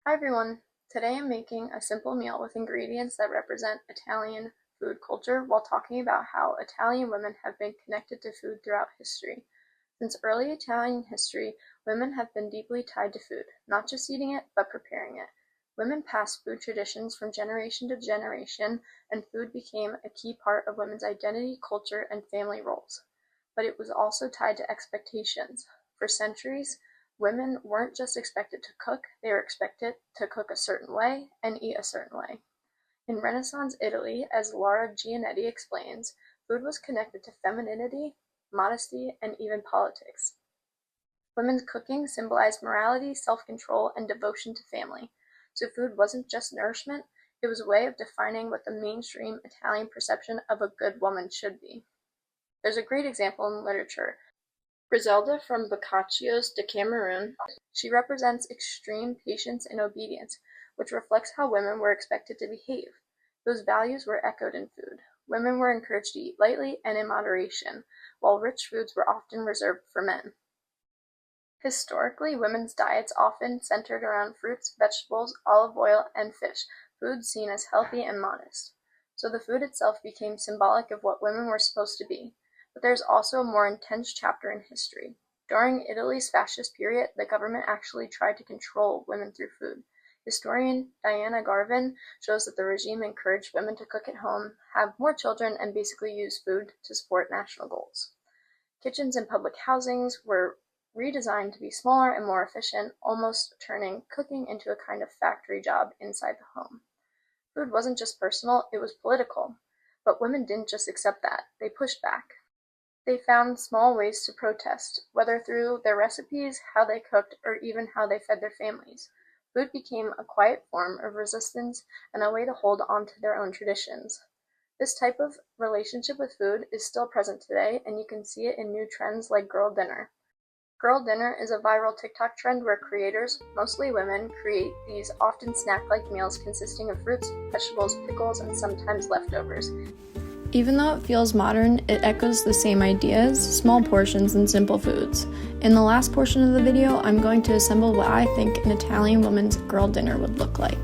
Hi everyone! Today I'm making a simple meal with ingredients that represent Italian food culture while talking about how Italian women have been connected to food throughout history. Since early Italian history, women have been deeply tied to food, not just eating it, but preparing it. Women passed food traditions from generation to generation, and food became a key part of women's identity, culture, and family roles. But it was also tied to expectations. For centuries, women weren't just expected to cook, they were expected to cook a certain way and eat a certain way. In Renaissance Italy, as Laura Giannetti explains, food was connected to femininity, modesty, and even politics. Women's cooking symbolized morality, self-control, and devotion to family. So food wasn't just nourishment, it was a way of defining what the mainstream Italian perception of a good woman should be. There's a great example in literature. Griselda from Boccaccio's Decameron. She represents extreme patience and obedience, which reflects how women were expected to behave. Those values were echoed in food. Women were encouraged to eat lightly and in moderation, while rich foods were often reserved for men. Historically, women's diets often centered around fruits, vegetables, olive oil, and fish, foods seen as healthy and modest. So the food itself became symbolic of what women were supposed to be. But there's also a more intense chapter in history. During Italy's fascist period, the government actually tried to control women through food. Historian Diana Garvin shows that the regime encouraged women to cook at home, have more children, and basically use food to support national goals. Kitchens in public housings were redesigned to be smaller and more efficient, almost turning cooking into a kind of factory job inside the home. Food wasn't just personal, it was political. But women didn't just accept that, they pushed back. They found small ways to protest, whether through their recipes, how they cooked, or even how they fed their families. Food became a quiet form of resistance and a way to hold on to their own traditions. This type of relationship with food is still present today, and you can see it in new trends like girl dinner. Girl dinner is a viral TikTok trend where creators, mostly women, create these often snack-like meals consisting of fruits, vegetables, pickles, and sometimes leftovers. Even though it feels modern, it echoes the same ideas, small portions, and simple foods. In the last portion of the video, I'm going to assemble what I think an Italian woman's girl dinner would look like.